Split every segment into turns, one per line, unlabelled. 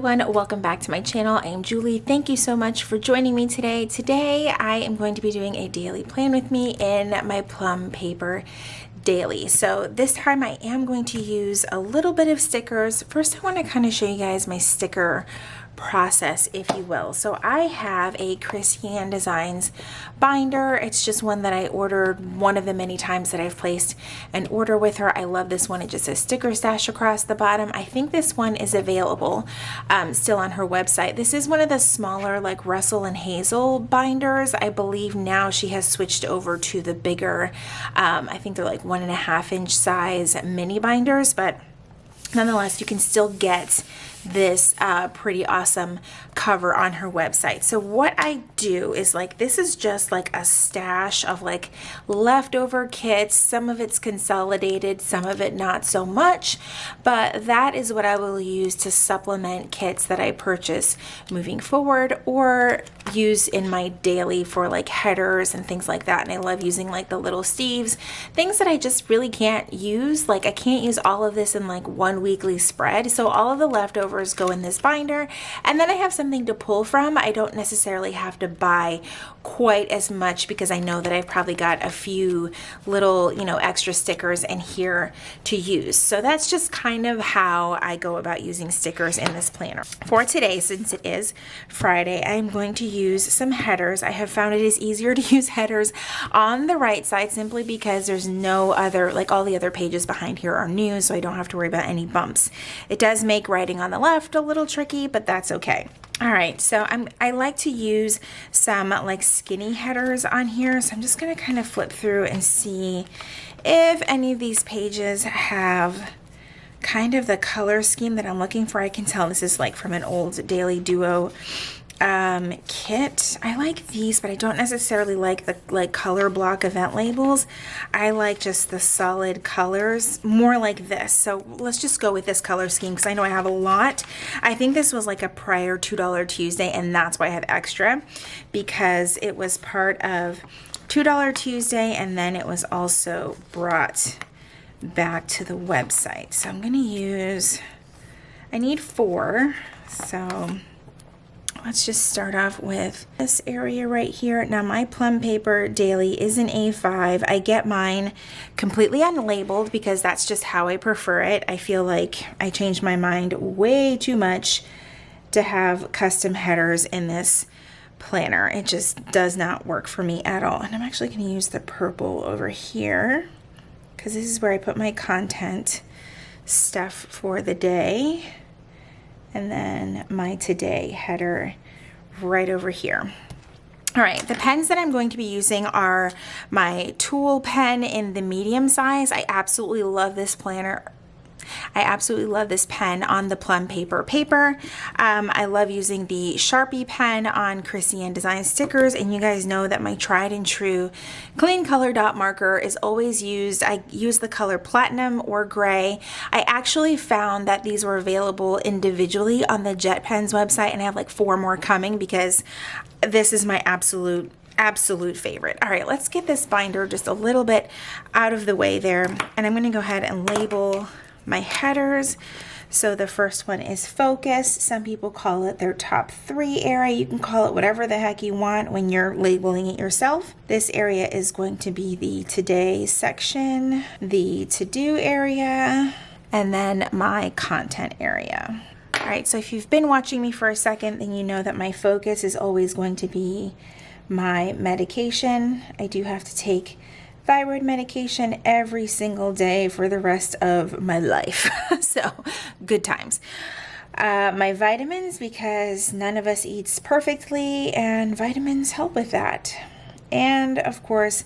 everyone, welcome back to my channel. I am Julie. Thank you so much for joining me today. Today I am going to be doing a daily plan with me in my Plum paper daily. So this time I am going to use a little bit of stickers. First I want to kind of show you guys my sticker process, if you will. So I have a Christian Designs binder. It's just one that I ordered, one of the many times that I've placed an order with her. I love this one. It just says sticker stash across the bottom. I think this one is available still on her website. This is one of the smaller like Russell and Hazel binders. I believe now she has switched over to the bigger, I think they're like 1.5 inch size mini binders, but nonetheless, you can still get this pretty awesome cover on her website. So what I do is like, this is just like a stash of like leftover kits. Some of it's consolidated, some of it not so much, but that is what I will use to supplement kits that I purchase moving forward or use in my daily for like headers and things like that. And I love using like the little sleeves, things that I just really can't use. Like I can't use all of this in like one weekly spread. So all of the leftovers go in this binder, and then I have something to pull from. I don't necessarily have to buy quite as much because I know that I've probably got a few little, you know, extra stickers in here to use. So that's just kind of how I go about using stickers in this planner. For today, since it is Friday, I'm going to use some headers. I have found it is easier to use headers on the right side simply because there's no other, like all the other pages behind here are new, so I don't have to worry about any bumps. It does make writing on the left a little tricky, but that's okay. All right, so I like to use some like skinny headers on here, so I'm just going to kind of flip through and see if any of these pages have kind of the color scheme that I'm looking for. I can tell this is like from an old Daily Duo kit. I like these, but I don't necessarily like the like color block event labels. I like just the solid colors, more like this. So let's just go with this color scheme because I know I have a lot. I think this was like a prior $2 Tuesday, and that's why I have extra, because it was part of $2 Tuesday and then it was also brought back to the website. So I'm going to use, I need 4, so let's just start off with this area right here. Now my Plum paper daily is an A5. I get mine completely unlabeled because that's just how I prefer it. I feel like I changed my mind way too much to have custom headers in this planner. It just does not work for me at all. And I'm actually going to use the purple over here because this is where I put my content stuff for the day. And then my today header right over here. All right, the pens that I'm going to be using are my Tool pen in the medium size. I absolutely love this planner. I absolutely love this pen on the Plum paper. I love using the Sharpie pen on Christian Design stickers, and you guys know that my tried and true clean color dot marker is always used. I use the color platinum or gray. I actually found that these were available individually on the Jet Pens website, and I have like 4 more coming because this is my absolute favorite. All right, let's get this binder just a little bit out of the way there, and I'm going to go ahead and label my headers. So the first one is focus. Some people call it their top 3 area. You can call it whatever the heck you want when you're labeling it yourself. This area is going to be the today section, the to-do area, and then my content area. All right, so if you've been watching me for a second, then you know that my focus is always going to be my medication. I do have to take thyroid medication every single day for the rest of my life. So good times. My vitamins, because none of us eats perfectly and vitamins help with that. And of course,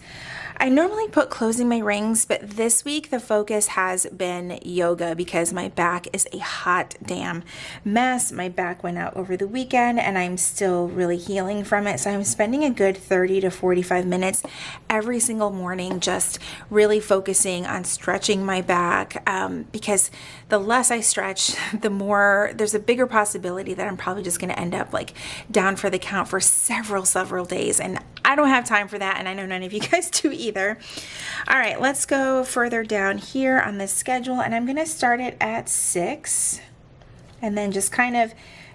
I normally put closing my rings, but this week the focus has been yoga because my back is a hot damn mess. My back went out over the weekend and I'm still really healing from it. So I'm spending a good 30 to 45 minutes every single morning just really focusing on stretching my back, because the less I stretch, the more there's a bigger possibility that I'm probably just going to end up like down for the count for several days. And I don't have time for that, and I know none of you guys do either. All right, let's go further down here on the schedule, and I'm going to start it at 6 and then just kind of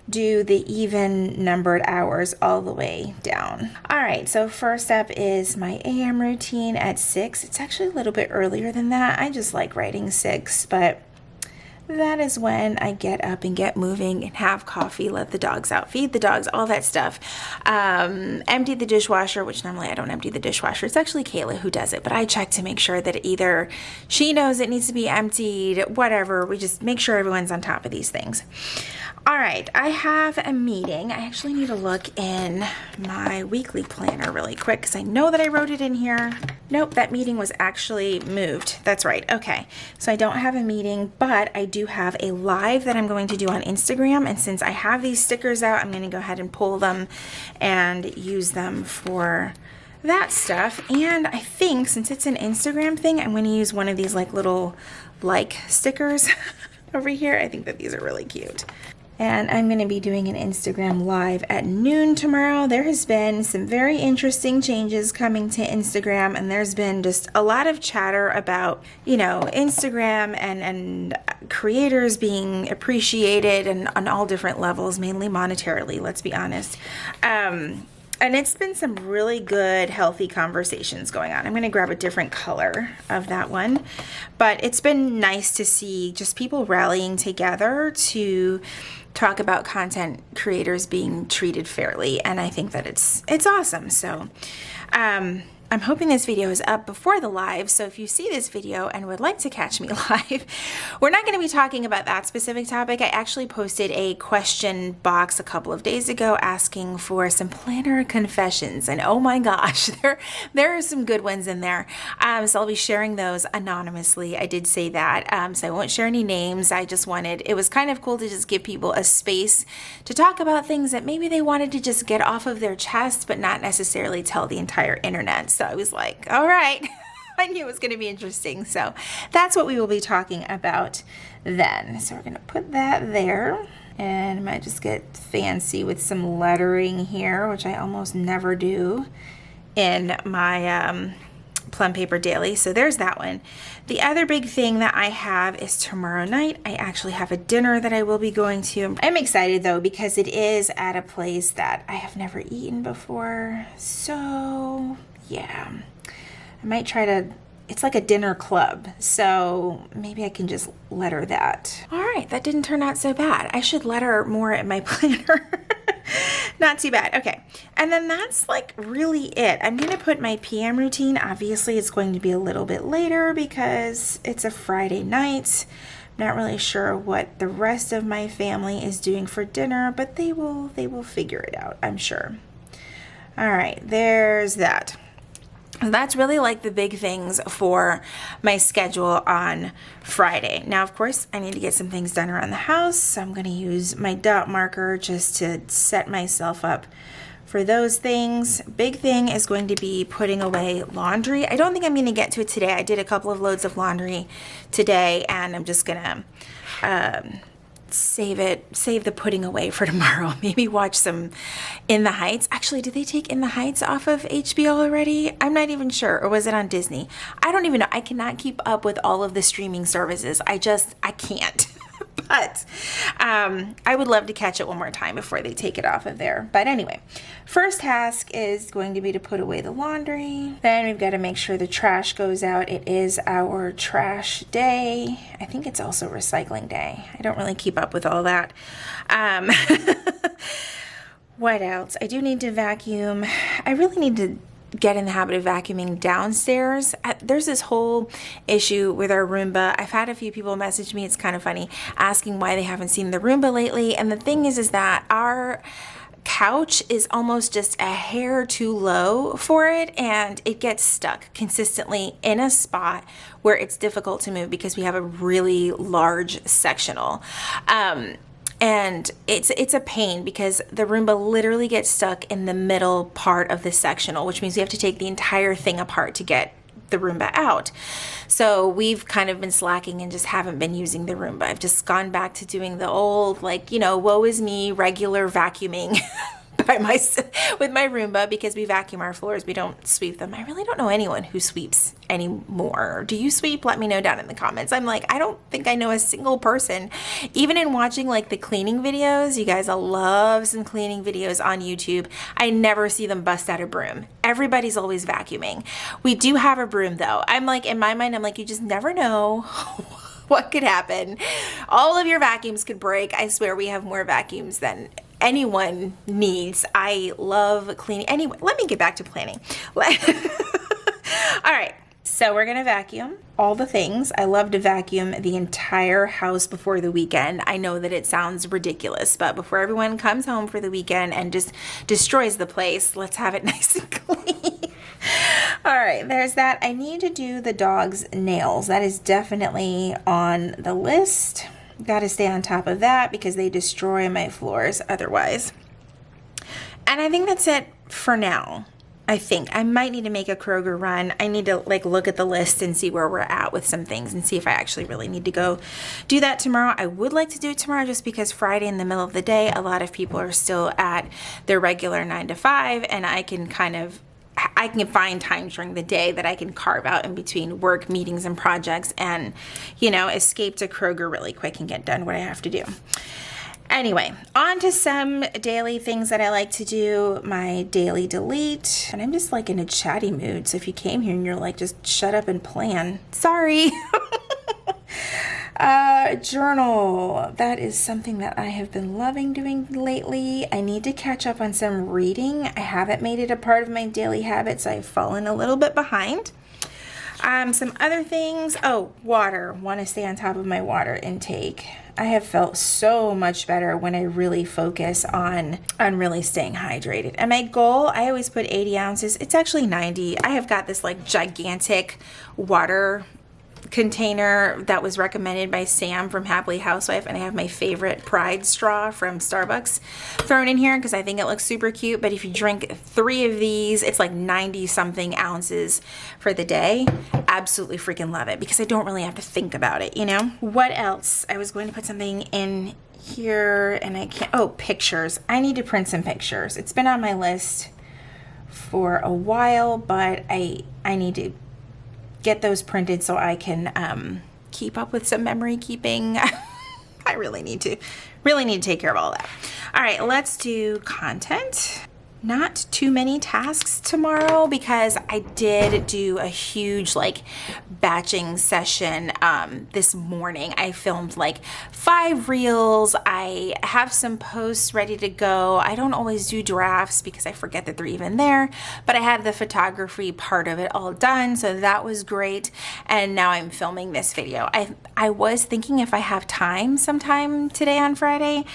do the even numbered hours all the way down. All right, so first up is my AM routine at 6. It's actually a little bit earlier than that. I just like writing 6, but that is when I get up and get moving and have coffee, let the dogs out, feed the dogs, all that stuff. Empty the dishwasher, which normally I don't empty the dishwasher. It's actually Kayla who does it, but I check to make sure that either she knows it needs to be emptied, whatever. We just make sure everyone's on top of these things. All right, I have a meeting. I actually need to look in my weekly planner really quick because I know that I wrote it in here. Nope, that meeting was actually moved. That's right. Okay, so I don't have a meeting, but I do have a live that I'm going to do on Instagram. And since I have these stickers out, I'm going to go ahead and pull them and use them for that stuff. And I think since it's an Instagram thing, I'm going to use one of these like little like stickers over here. I think that these are really cute. And I'm going to be doing an Instagram live at noon tomorrow. There has been some very interesting changes coming to Instagram, and there's been just a lot of chatter about, you know, Instagram and creators being appreciated and on all different levels, mainly monetarily, let's be honest. And it's been some really good, healthy conversations going on. I'm going to grab a different color of that one. But it's been nice to see just people rallying together to talk about content creators being treated fairly. And I think that it's awesome. So I'm hoping this video is up before the live, so if you see this video and would like to catch me live, we're not going to be talking about that specific topic. I actually posted a question box a couple of days ago asking for some planner confessions, and oh my gosh, there are some good ones in there. So I'll be sharing those anonymously. I did say that, so I won't share any names. I just wanted, it was kind of cool to just give people a space to talk about things that maybe they wanted to just get off of their chest, but not necessarily tell the entire internet. So I was like, all right, I knew it was going to be interesting. So that's what we will be talking about then. So we're going to put that there, and I might just get fancy with some lettering here, which I almost never do in my Plum Paper Daily. So there's that one. The other big thing that I have is tomorrow night. I actually have a dinner that I will be going to. I'm excited though because it is at a place that I have never eaten before. So yeah, I might try to, it's like a dinner club, so maybe I can just letter that. All right, that didn't turn out so bad. I should letter more at my planner. Not too bad. Okay, and then that's like really it. I'm gonna put my PM routine. Obviously it's going to be a little bit later because it's a Friday night. I'm not really sure what the rest of my family is doing for dinner, but they will figure it out, I'm sure. All right, there's that. That's really like the big things for my schedule on Friday. Now, of course, I need to get some things done around the house, so I'm going to use my dot marker just to set myself up for those things. Big thing is going to be putting away laundry. I don't think I'm going to get to it today. I did a couple of loads of laundry today, and I'm just going to save the putting away for tomorrow. Maybe watch some In the Heights. Actually, did they take In the Heights off of HBO already? I'm not even sure. Or was it on Disney? I don't even know. I cannot keep up with all of the streaming services. I can't. But I would love to catch it one more time before they take it off of there. But anyway, first task is going to be to put away the laundry. Then we've got to make sure the trash goes out. It is our trash day. I think it's also recycling day. I don't really keep up with all that. What else? I do need to vacuum. I really need to get in the habit of vacuuming downstairs. There's this whole issue with our Roomba. I've had a few people message me, it's kind of funny, asking why they haven't seen the Roomba lately. And the thing is that our couch is almost just a hair too low for it, and it gets stuck consistently in a spot where it's difficult to move because we have a really large sectional. And it's a pain because the Roomba literally gets stuck in the middle part of the sectional, which means we have to take the entire thing apart to get the Roomba out. So we've kind of been slacking and just haven't been using the Roomba. I've just gone back to doing the old, like, you know, woe is me, regular vacuuming. by with my Roomba because we vacuum our floors. We don't sweep them. I really don't know anyone who sweeps anymore. Do you sweep? Let me know down in the comments. I'm like, I don't think I know a single person. Even in watching like the cleaning videos, you guys, I love some cleaning videos on YouTube. I never see them bust out a broom. Everybody's always vacuuming. We do have a broom though. I'm like, in my mind, I'm like, you just never know what could happen. All of your vacuums could break. I swear we have more vacuums than anyone needs. I love cleaning. Anyway, let me get back to planning. All right. So we're gonna vacuum all the things. I love to vacuum the entire house before the weekend. I know that it sounds ridiculous, but before everyone comes home for the weekend and just destroys the place, let's have it nice and clean. All right, there's that. I need to do the dog's nails. That is definitely on the list. Got to stay on top of that because they destroy my floors otherwise. And I think that's it for now. I think I might need to make a Kroger run. I need to like look at the list and see where we're at with some things and see if I actually really need to go do that tomorrow. I would like to do it tomorrow just because Friday in the middle of the day, a lot of people are still at their regular 9 to 5 and I can find times during the day that I can carve out in between work, meetings, and projects and, you know, escape to Kroger really quick and get done what I have to do. Anyway, on to some daily things that I like to do, my daily delete. And I'm just like in a chatty mood. So if you came here and you're like, just shut up and plan. Sorry. Journal. That is something that I have been loving doing lately. I need to catch up on some reading. I haven't made it a part of my daily habits. I've fallen a little bit behind. Some other things. Oh, water. Want to stay on top of my water intake. I have felt so much better when I really focus on really staying hydrated. And my goal, I always put 80 ounces. It's actually 90. I have got this like gigantic water container that was recommended by Sam from Happily Housewife, and I have my favorite Pride straw from Starbucks thrown in here because I think it looks super cute. But if you drink 3 of these, it's like 90 something ounces for the day. Absolutely freaking love it because I don't really have to think about it, you know? What else? I was going to put something in here and I can't. Oh, pictures. I need to print some pictures. It's been on my list for a while, but I need to get those printed so I can keep up with some memory keeping. I really need to take care of all that. All right, let's do content. Not too many tasks tomorrow because I did do a huge like batching session this morning. I filmed like 5 reels. I have some posts ready to go. I don't always do drafts because I forget that they're even there, but I had the photography part of it all done, so that was great. And now I'm filming this video. I was thinking if I have time sometime today on Friday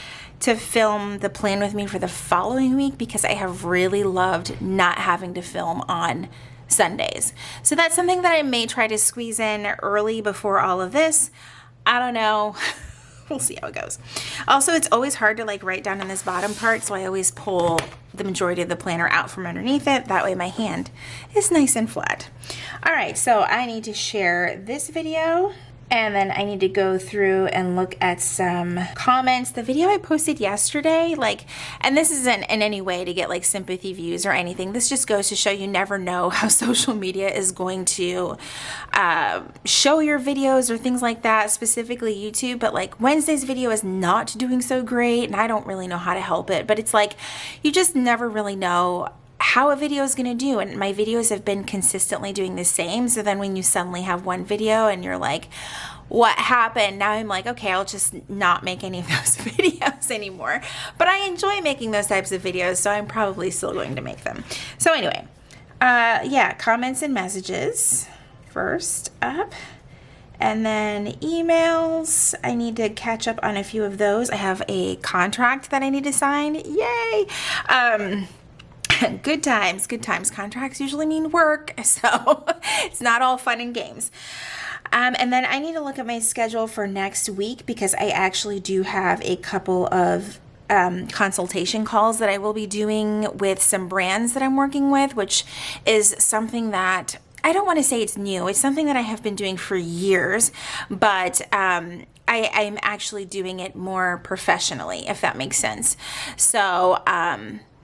to film the plan with me for the following week because I have really loved not having to film on Sundays. So that's something that I may try to squeeze in early before all of this. I don't know. We'll see how it goes. Also, it's always hard to like write down in this bottom part, so I always pull the majority of the planner out from underneath it. That way my hand is nice and flat. All right, so I need to share this video. And then I need to go through and look at some comments. The video I posted yesterday, and this isn't in any way to get like sympathy views or anything. This just goes to show you never know how social media is going to show your videos or things like that, specifically YouTube. But like Wednesday's video is not doing so great and I don't really know how to help it. But it's like, you just never really know how a video is going to do, and my videos have been consistently doing the same. So then when you suddenly have one video and you're like, what happened? Now I'm like, okay, I'll just not make any of those videos anymore. But I enjoy making those types of videos, so I'm probably still going to make them. So anyway, yeah, comments and messages first up. And then emails, I need to catch up on a few of those. I have a contract that I need to sign. Yay! Good times, good times. Contracts usually mean work, so it's not all fun and games. And then I need to look at my schedule for next week because I actually do have a couple of consultation calls that I will be doing with some brands that I'm working with, which is something that I don't want to say it's new. It's something that I have been doing for years, but I'm actually doing it more professionally, if that makes sense. So,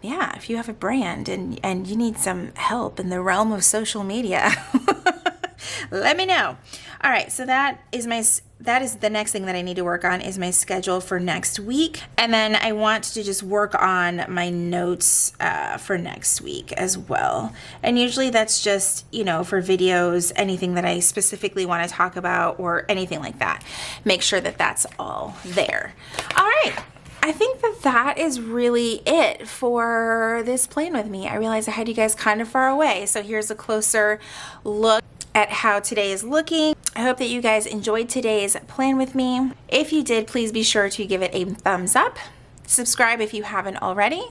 yeah, if you have a brand and you need some help in the realm of social media, let me know. All right, so that is the next thing that I need to work on is my schedule for next week. And then I want to just work on my notes for next week as well. And usually that's just, for videos, anything that I specifically want to talk about or anything like that. Make sure that that's all there. All right. I think that is really it for this plan with me. I realized I had you guys kind of far away. So here's a closer look at how today is looking. I hope that you guys enjoyed today's plan with me. If you did, please be sure to give it a thumbs up. Subscribe if you haven't already,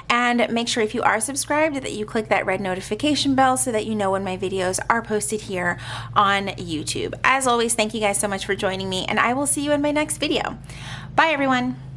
and make sure if you are subscribed that you click that red notification bell so that you know when my videos are posted here on YouTube. As always, thank you guys so much for joining me, and I will see you in my next video. Bye everyone.